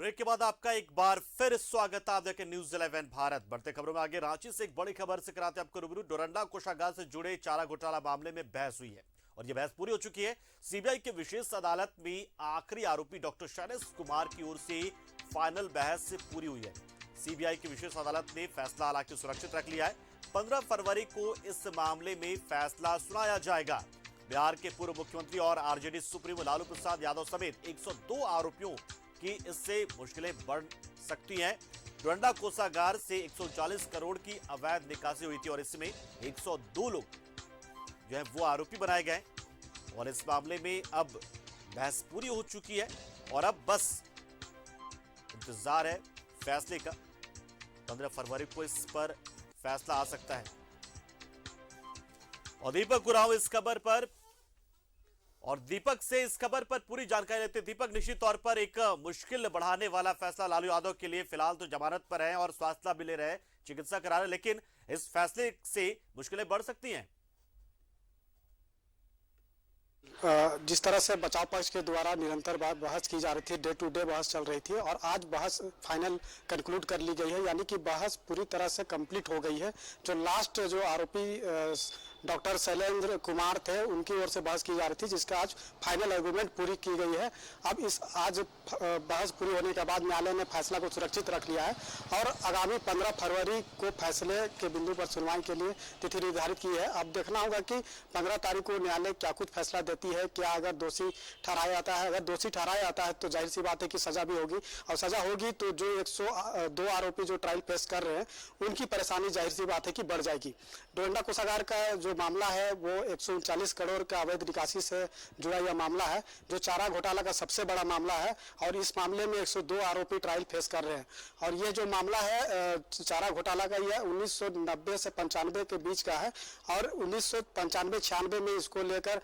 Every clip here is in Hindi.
ब्रेक के बाद आपका एक बार फिर स्वागत है। आप देखें न्यूज 11 भारत। बढ़ते खबरों में आगे रांची से एक बड़ी खबर से कराते आपको रूबरू। डोरंडा कोषागार से जुड़े चारा घोटाला मामले में बहस हुई है और यह बहस पूरी हो चुकी है। सीबीआई की विशेष अदालत में आखिरी आरोपी डॉक्टर शैलेश कुमार की ओर से फाइनल बहस पूरी हुई है। सीबीआई की विशेष अदालत ने फैसला हालांकि सुरक्षित रख लिया है। 15 फरवरी को इस मामले में फैसला सुनाया जाएगा। बिहार के पूर्व मुख्यमंत्री और आरजेडी सुप्रीमो लालू प्रसाद यादव समेत 102 आरोपियों की इससे मुश्किलें बढ़ सकती हैं। डोरंडा कोषागार से 140 करोड़ की अवैध निकासी हुई थी और इसमें 102 लोग जो है वो आरोपी बनाए गए और इस मामले में अब बहस पूरी हो चुकी है और अब बस इंतजार है फैसले का। 15 फरवरी को इस पर फैसला आ सकता है। और दीपक उरांव इस खबर पर और दीपक से इस खबर पर पूरी जानकारी लेते हैं। दीपक, निश्चित तौर पर एक मुश्किल बढ़ाने वाला फैसला लालू यादव के लिए। फिलहाल तो जमानत पर हैं और स्वास्थ्य लाभ भी ले रहे हैं, चिकित्सा करा रहे हैं, लेकिन इस फैसले से मुश्किलें बढ़ सकती हैं। जिस तरह से बचाव पक्ष के द्वारा निरंतर बहस की जा रही थी, डे टू डे बहस चल रही थी और आज बहस फाइनल कंक्लूड कर ली गई है, यानी कि बहस पूरी तरह से कंप्लीट हो गई है। जो लास्ट जो आरोपी डॉक्टर शैलेंद्र कुमार थे उनकी ओर से बहस की जा रही थी, जिसका आज फाइनल आर्गूमेंट पूरी की गई है। अब इस आज बहस पूरी होने के बाद न्यायालय ने फैसला को सुरक्षित रख लिया है और आगामी 15 फरवरी को फैसले के बिंदु पर सुनवाई के लिए तिथि निर्धारित की है। अब देखना होगा कि 15 तारीख को न्यायालय क्या कुछ फैसला देती है। क्या अगर दोषी ठहराया जाता है, अगर दोषी ठहराया जाता है तो जाहिर सी बात है कि सजा भी होगी और सजा होगी तो जो 102 आरोपी जो ट्रायल पेश कर रहे हैं उनकी परेशानी जाहिर सी बात है कि बढ़ जाएगी। डोरंडा कोषागार का जो मामला है वो 139 करोड़ का अवैध निकासी से जुड़ा यह मामला है, जो चारा घोटाला का सबसे बड़ा मामला है और इस मामले में 102 आरोपी ट्रायल फेस कर रहे हैं। और ये जो मामला है चारा घोटाला का, यह 1990 से 95 के बीच का है और 1995-96 में इसको लेकर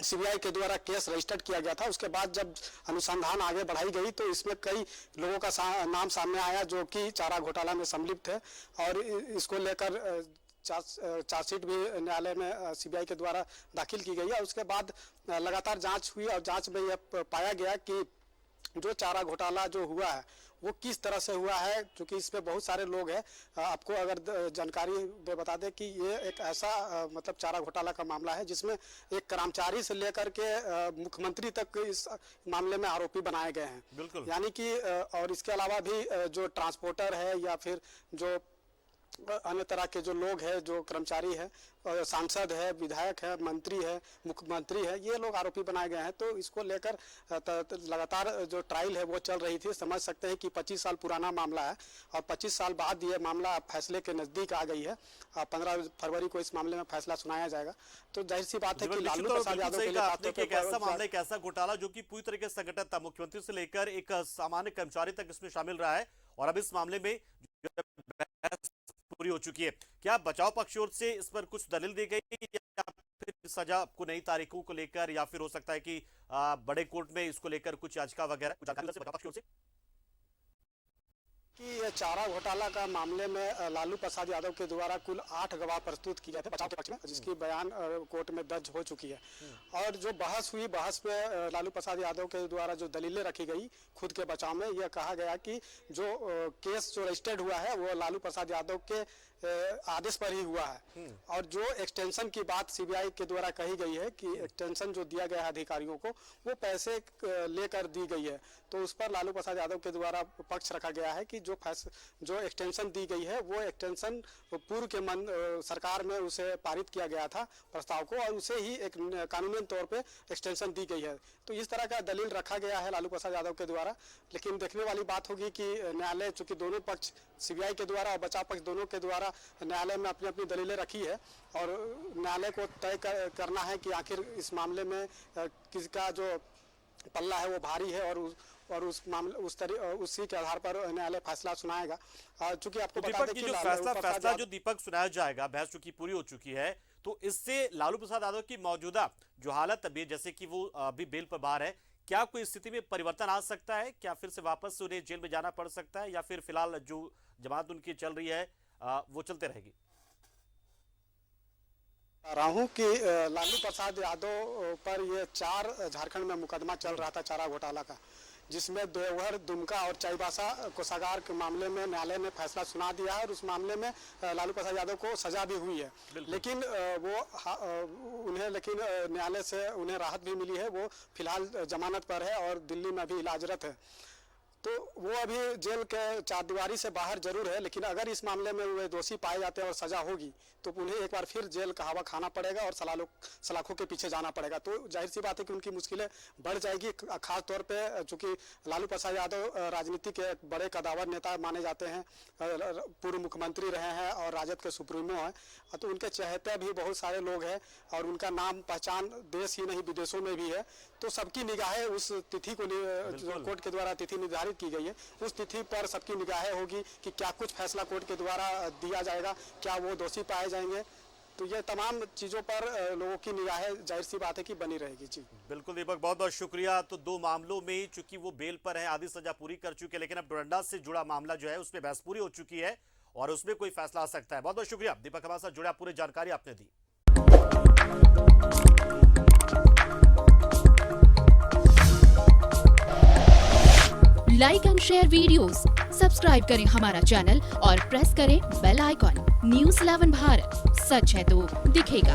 सीबीआई के द्वारा केस रजिस्टर्ड किया गया था। उसके बाद जब अनुसंधान आगे बढ़ाई गई तो इसमें कई लोगों का नाम सामने आया जो कि चारा घोटाला में सम्मिलित थे और इसको लेकर चार्जशीट भी न्यायालय में सीबीआई के द्वारा दाखिल की गई है। उसके बाद लगातार जांच हुई और जांच में यह पाया गया कि जो चारा घोटाला जो हुआ है वो किस तरह से हुआ है, क्योंकि इसमें बहुत सारे लोग हैं। आपको अगर जानकारी में बता दें कि ये एक ऐसा मतलब चारा घोटाला का मामला है जिसमें एक कर्मचारी से लेकर के मुख्यमंत्री तक इस मामले में आरोपी बनाए गए हैं। बिल्कुल, यानी कि और इसके अलावा भी जो ट्रांसपोर्टर है या फिर जो अन्य तरह के जो लोग हैं, जो कर्मचारी है, सांसद है, विधायक है, मंत्री है, मुख्यमंत्री है, ये लोग आरोपी बनाए गए हैं। तो इसको लेकर लगातार जो ट्रायल है वो चल रही थी। समझ सकते हैं कि 25 साल पुराना मामला है और 25 साल बाद ये मामला फैसले के नजदीक आ गई है। 15 फरवरी को इस मामले में फैसला सुनाया जाएगा। तो जाहिर सी बात है कि लालू प्रसाद यादव के लिए एक ऐसा मामला, एक ऐसा घोटाला जो कि पूरी तरीके से संगठित था, मुख्यमंत्री से लेकर एक सामान्य कर्मचारी तक इसमें शामिल रहा है और अब इस मामले में पूरी हो चुकी है। क्या बचाव पक्ष ओर से इस पर कुछ दलील दी गई या फिर सजा आपको नई तारीखों को लेकर, या फिर हो सकता है कि बड़े कोर्ट में इसको लेकर कुछ याचिका वगैरह कुछ जानकारी बचाव पक्ष की ओर से? कि ये चारा घोटाला का मामले में लालू प्रसाद यादव के द्वारा कुल 8 गवाह प्रस्तुत किए गए थे बचाव के पक्ष में, जिसकी बयान कोर्ट में दर्ज हो चुकी है। और जो बहस हुई, बहस में लालू प्रसाद यादव के द्वारा जो दलीलें रखी गई खुद के बचाव में, यह कहा गया कि जो केस जो रजिस्टर्ड हुआ है वो लालू प्रसाद यादव के आदेश पर ही हुआ है और जो एक्सटेंशन की बात सीबीआई के द्वारा कही गई है कि एक्सटेंशन जो दिया गया है अधिकारियों को वो पैसे लेकर दी गई है, तो उस पर लालू प्रसाद यादव के द्वारा पक्ष रखा गया है कि जो एक्सटेंशन दी गई है वो एक्सटेंशन पूर्व के सरकार में उसे पारित किया गया था प्रस्ताव को और उसे ही एक कानूनी तौर पे एक्सटेंशन दी गई है। तो इस तरह का दलील रखा गया है लालू प्रसाद यादव के द्वारा। लेकिन देखने वाली बात होगी कि न्यायालय, चूंकि दोनों पक्ष सीबीआई के द्वारा और बचाव पक्ष दोनों के द्वारा न्यायालय में अपनी अपनी दलीलें रखी है और न्यायालय को तय करना है कि आखिर इस मामले में किसका जो पल्ला है वो भारी है और उस मामले उसी के आधार पर न्यायालय फैसला सुनाएगा। चूंकि आपको बता दें कि फैसला जो दीपक सुनाया जाएगा, बहस चूंकि पूरी हो चुकी है, तो इससे लालू प्रसाद यादव की मौजूदा जो हालत अभी, जैसे कि वो अभी बेल पर बाहर है, क्या कोई स्थिति में परिवर्तन आ सकता है? क्या फिर से वापस उन्हें जेल में जाना पड़ सकता है या फिर फिलहाल जो जमानत उनकी चल रही है वो चलते रहेगी? रहा हूँ कि लालू प्रसाद यादव पर ये 4 झारखंड में मुकदमा चल रहा था चारा घोटाला का। जिसमें देवघर, दुमका और चाईबासा कोषागार के मामले में न्यायालय ने फैसला सुना दिया है और उस मामले में लालू प्रसाद यादव को सजा भी हुई है। लेकिन लेकिन न्यायालय से उन्हें राहत भी मिली है। वो फिलहाल जमानत पर है और दिल्ली में भी इलाजरत है। तो वो अभी जेल के चारदीवारी से बाहर जरूर है, लेकिन अगर इस मामले में वे दोषी पाए जाते हैं और सजा होगी तो उन्हें एक बार फिर जेल का हवा खाना पड़ेगा और सलाखों के पीछे जाना पड़ेगा। तो जाहिर सी बात है कि उनकी मुश्किलें बढ़ जाएगी, खास तौर पे चूंकि लालू प्रसाद यादव राजनीति के बड़े कदावर नेता माने जाते हैं, पूर्व मुख्यमंत्री रहे हैं और राजद के सुप्रीमो हैं, तो उनके चहेते भी बहुत सारे लोग हैं और उनका नाम पहचान देश ही नहीं विदेशों में भी है। तो सबकी निगाहें उस तिथि को, जो कोर्ट के द्वारा तिथि निर्धारित की गई है, उस तिथि पर सबकी निगाहें होगी कि क्या कुछ फैसला कोर्ट के द्वारा दिया जाएगा, क्या वो दोषी पाए जाएंगे। तो ये तमाम चीज़ों पर लोगों की निगाहें जाहिर सी बात है कि बनी रहेगी। जी बिल्कुल दीपक, बहुत बहुत शुक्रिया। तो 2 मामलों में चूंकि वो बेल पर है, आधी सजा पूरी कर चुके हैं, लेकिन अब डोरंडा से जुड़ा मामला जो है उसमें बहस पूरी हो चुकी है और उसमें कोई फैसला आ सकता है। बहुत बहुत शुक्रिया दीपक, हमारे साथ जुड़ा, पूरी जानकारी आपने दी। Like and share videos, subscribe करें हमारा चैनल और प्रेस करें बेल आइकॉन। न्यूज़ 11 भारत, सच है तो दिखेगा।